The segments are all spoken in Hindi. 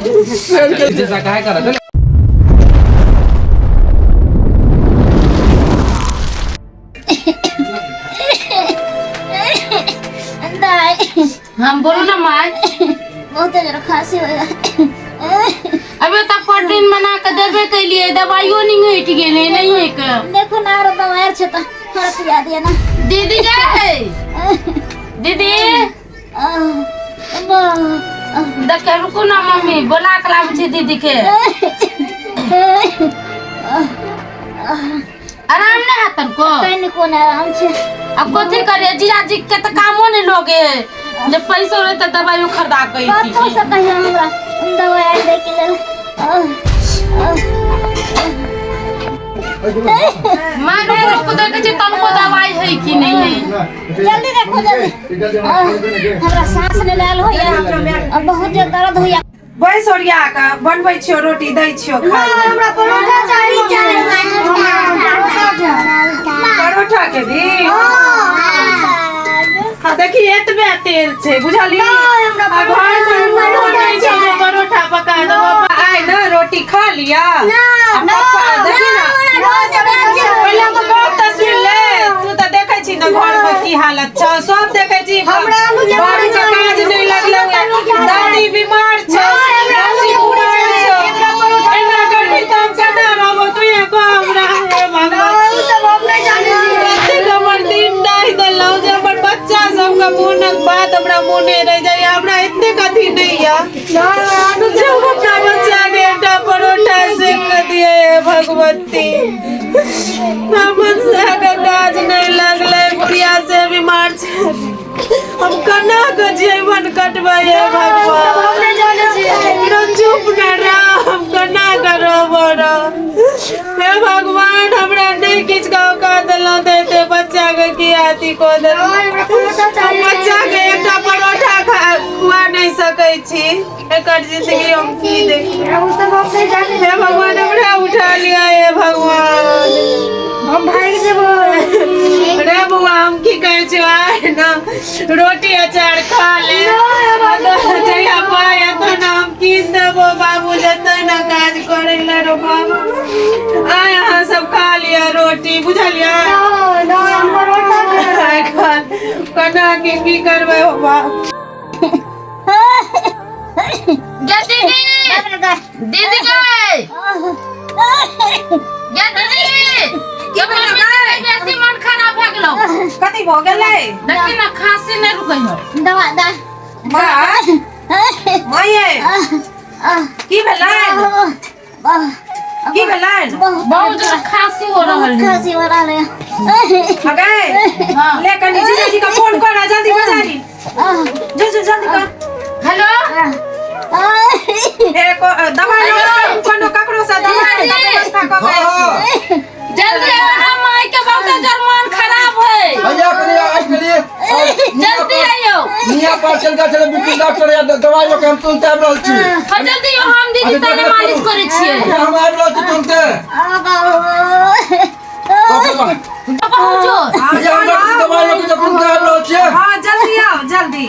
जैसा काहे करत है हम बोलो ना माँ बहुत जरा खांसी हो अबे तब प्रोटीन बना के देबे के लिए दवाइयों नहीं हट गेले नहीं है का देखो ना रो दवाई छ त थोड़ा पिया दिया ना दीदी गए दीदी देख रुको ना मम्मी बोला के लाभ छी दीदी के आराम नहीं हाथन को कहीं को ना आराम छे अब कथी करे जीजा जी के त कामो नहीं लोगे जब पैसा रहे त दवाई खरीदा के बात तो सब कहियो हमरा दवाई दे के ले मां को देखे छी तन को दवाई है कि नहीं है जल्दी देखो जल्दी हमरा सांस ले लाल हो या अब बहुत जे दर्द हो या भाई सोरिया का बनबै छियो रोटी दै छियो खाय हमरा परोठा चाहिए परोठा के दी हां देखी एतबे तेल छे बुझाली हमरा परोठा पका दो आइ ना रोटी खा लिया पप्पा देखी ना पहले तो बहुत तस्वीर ले तू तो देखे छी ना घर में की हालत छ सब देखे छी हमरा बाड़ी के काज नहीं लगले दादी बीमार छ राशि पूरा छ एना करबी त हम केना रहबो तू ये को हमरा हे भगवान सब अपने जाने एते हमर दिन नहीं देलौ जे हमर बच्चा सब का मोनक बात हमरा मोने रह जाय हमरा इतने कथी नहीं या जो अपना बच्चा के एकटा परोठा सेक दिए भगवती हमन से का काज नहीं लगले बुढ़िया से बीमार छ हम कना के जीवन कटबै हे भगवान हमने जाने छी चुप न रह हम कना करो बड़ा हे भगवान हमरा नहीं किछ का देलो देते बच्चा के की आती को दे बच्चा के एकटा परोठा खुआ नहीं सकै छी एकर जिंदगी हम की देखी हे भगवान हमरा उठा लिया हे भगवान हम भाग जेबो रे बुआ हम की कहै छी आइ ना रोटी अचार खा ले जया पाया तो ना हम कीन देबो बाबू जतै ना काज करे ले रो बाबू आय अहाँ सब खा लिया रोटी बुझलिया ना हम परोठा खा कना के की करबै हो बाप दीदी दीदी गए या दीदी के बेसी मन खराब भ गेलो कथि भ गेलै देखि ना खांसी नहीं रुकै हो दवा दा माये की भेलै की भेलै बहुत जोर खांसी हो रहल है खांसी हो रहल है अगे ले कनी जीजी का फोन कर जल्दी बजा ली जो जल्दी कर हेलो एको दवाई कोनो ककरो से दवाई का व्यवस्था कर दे जल्दी आना माई के बहुत जरमान खराब है भैया के लिए जल्दी आइयो निया पार्सल का चले बिपिन डॉक्टर या दवाई के हम तुरंत आब रहल छी जल्दी हम दीदी तने मालिश करे छियै हम आब रहल छी तुरंत पहुंचो भैया हम दवाई के तुरंत आब रहल छी हां जल्दी आओ जल्दी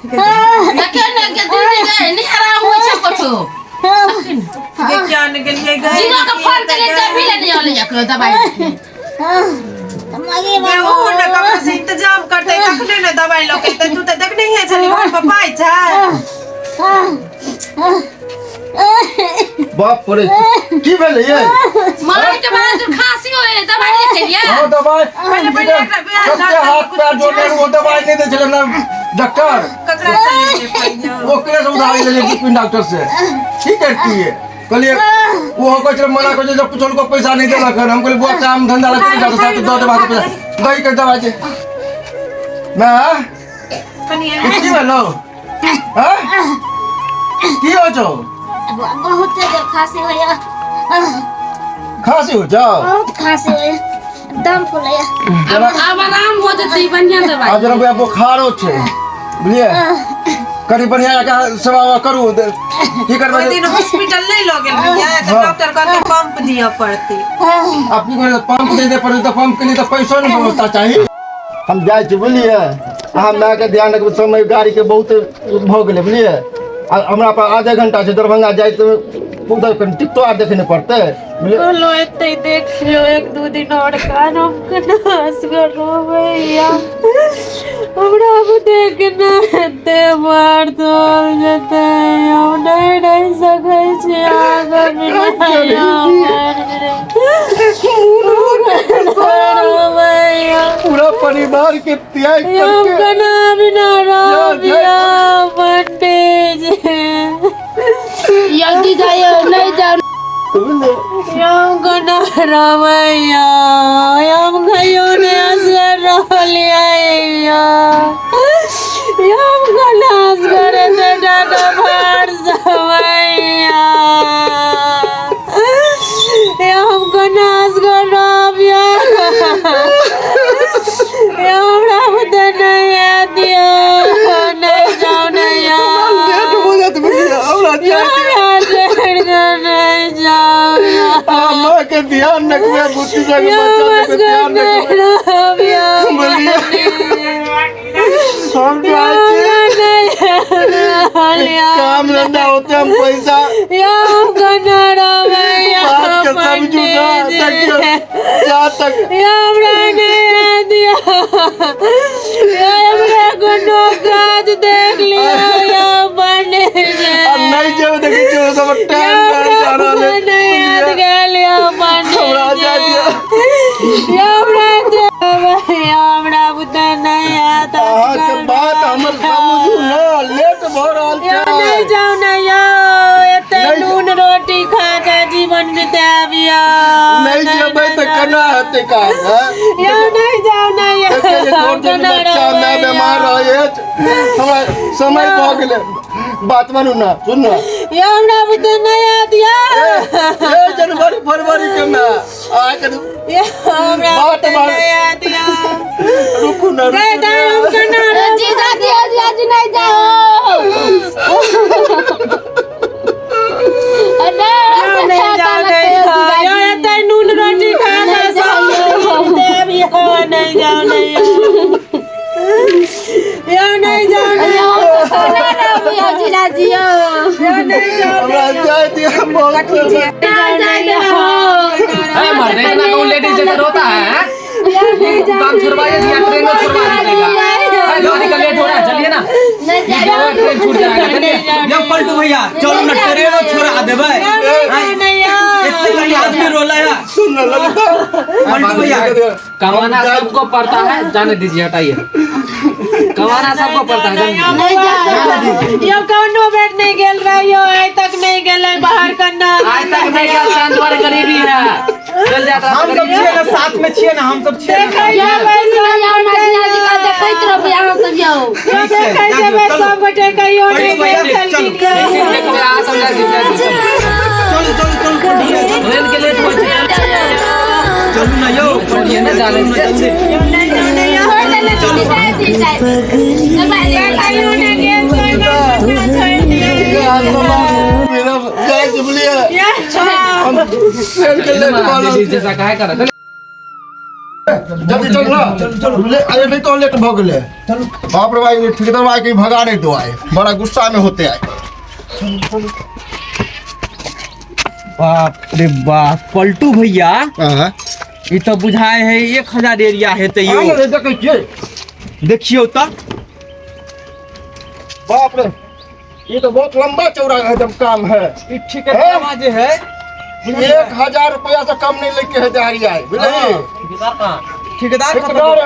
देखे ना के दीदी गए नहीं आराम होय छै कठो विज्ञान के लिए गए जीरो का फोन के लिए जब भी ले आले जाके दवाई मगे मैं वो न कब से इंतजाम करते तखने न दवाई लोके त तू त देख नहीं है चली घर पर पाई छ बाप रे की भेलै ये माई के बाद खांसी होए दवाई लेके लिया हां दवाई पहले सबके हाथ पैर जोड़ने वो दवाई नहीं दे चले ना डॉक्टर ककरा से पहले ओकरे से उधारी ले बिपिन डॉक्टर से ठीक करती है कहलिए वो हो कुछ मना कर जब कुछ उनको पैसा नहीं देला कर हम कहले बहुत काम धंधा लगे जाता साथ दो दे बात पैसा दई कर दवा जे मैं कनी की भेलो हां की हो जो बहुत तेज खांसी हो या खांसी हो जाओ बहुत खांसी हो या दम फूले अब आराम हो जतई बढ़िया दवाई आज जरा बुखार हो छे बुझलिए करी बढ़िया का सेवा करू की करबे दिन हॉस्पिटल नहीं लोगे भैया तो डॉक्टर कहते पंप दिया पड़ती अपनी को पंप दे दे पड़े तो पंप के लिए तो पैसा नहीं व्यवस्था चाहिए हम जाए छी बुझलिए हम ना के ध्यान रखब समय गाड़ी के बहुत भ गेले बुझलिए हमरा पर आधा घंटा से दरभंगा जाए तो उधर टिकटो आर देखे नहीं पड़ते बोलो इतने देख लो 1-2 दिन और कान हमको नाश करो भैया हमरा अब देखना ते मार तोड़ जते हम नहीं सके छी आगे बिना पूरा परिवार के त्याग हम करके कना बिना राबिया पंडित जल्दी जाइए नहीं जाओ हम कना रामैया हम गयो ने असर रहलिया हम कना असर ते डाका फाड़ समैया हम कना असर राबिया हमरा बता नहीं दिया नहीं जाओ नहीं लेट हो जात भैया हमरा नहीं जाओ मां के ध्यान रखबे बुद्धि जग बच्चा के ध्यान रखबे हम काम धंधा होते हम पैसा हम कनाडा बात के समझू ना तक जा तक हमरा नहीं दिया हमरा कोनो काज देख लिया या बने नहीं जाओ देखी जो सब टाइम कर जा रहा है नहीं याद गलिया बने हमरा जा दिया हमरा बुता नहीं आता के बात हमर समझू ना लेट भ रहल छै नहीं जाओ नहीं एते नून रोटी खा के जीवन बिताबिया नहीं जेबै त केना हेतै काज या नहीं जाओ नहीं बच्चा मैं बीमार रहे हमरा समय भ गेलै बात मानू ना सुन ना या हमरा बुता नहीं आदिया ए जनवरी फरवरी के में आ के या हमरा बात मान नहीं आदिया रुकू ना गए दाम करना जी दादी आज नहीं जाओ अरे नहीं जाओ नहीं या एते नून रोटी खा के देवी हो नहीं जाओ नहीं या नहीं जाओ नहीं जिला जियो या नहीं जाओ हमरा जाय दिया बहुत अरे मर्द इतना कौन लेडीज जैसा रोता है काम छुड़वाइए या ट्रेन में छुड़वा दीजिएगा अरे गाड़ी का लेट हो रहा है चलिए ना ट्रेन छूट जाएगा चलिए जब पलटू भैया चलो ना ट्रेन छोड़ा देबै इतने आदमी रोला है सुन ना ललिता पलटू भैया कमाना सबको पड़ता है जाने दीजिए हटाइए कमाना सबको पड़ता है यो कौनो बेट नहीं गेल रहियो आज तक नहीं गेलै बाहर करना आज तक नहीं गया तुम्हारे गरीबी है चल जाता हम सब छिए ना साथ में छिए ना हम सब छिए ना देखैत रहबै अहाँ सब जाओ देखै जेबै सब गोटे कहियो नहीं गेल चल ट्रेन के लेट हो चलू ना यो छोड़िए ना जाने दीजिए मेरा जाय जुबलिया हम ट्रेन के लेट वाला जैसा काहे कर जल्दी चल ना चल ले अरे नहीं तो लेट भ गेले चल बाप रे भाई ठेकेदार भाई के भगा नहीं दो आए बड़ा गुस्सा में होते आए बाप रे बाप पलटू भैया हां ई तो बुझाए है 1000 एरिया है तो यो आगे देखे छियै देखियो तो बाप रे ये तो बहुत लंबा चौड़ा एकदम काम है ई ठेकेदार जे है 1000 रुपया से कम नहीं लेके है दिहाड़ी आए बुझलिए ठेकेदार ठेकेदार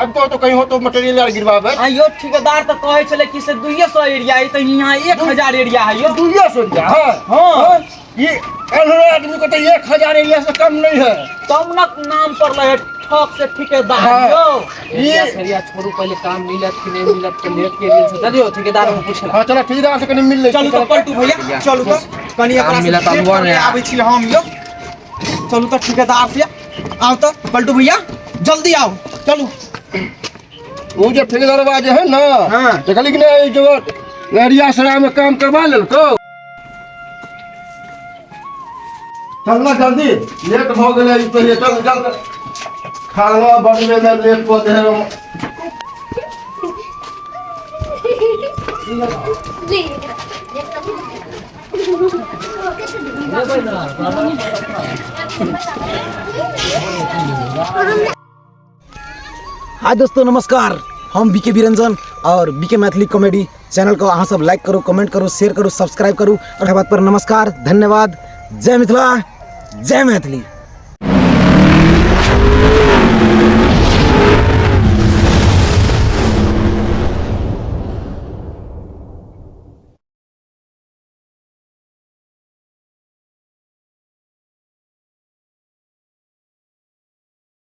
अब तो कहीं हो तो मटेरियल यार गिरवावे यो ठेकेदार तो कहे छले कि से 200 एरिया है तो यहाँ 1000 एरिया है यो 200 रुपया हाँ। ये अनहरा आदमी को तो 1000 एरिया से कम नहीं है तब ना नाम पर रहे ठक से ठेकेदार हाँ। यो ये एरिया छोड़ू पहले काम मिलत कि नहीं मिलत के लेट के लिए से चलियो ठेकेदार को पूछला हाँ चलो ठेकेदार से कहीं मिल ले चलू तो पलटू भैया चलू तो कनी एकरा मिला से तो चेक हुआ करके नहीं। आबै छी हम यो चलू तो ठेकेदार से आओ तो पलटू भैया जल्दी आओ चलू वो जो ठेकेदार बाजे है ना हाँ। तो कहली कि नहीं जो एरिया सराय में काम करवा लेलको चलना जल्दी लेट हो गेले पहले चल चल खाना बनवे में लेट को दे जी हाय दोस्तों नमस्कार, हम बीके बिरंजन और बीके मैथिली कॉमेडी चैनल को अहाँ सब लाइक करो, कमेंट करो, शेयर करो, सब्सक्राइब करो और बात पर नमस्कार, धन्यवाद, जय मिथिला, जय मैथिली।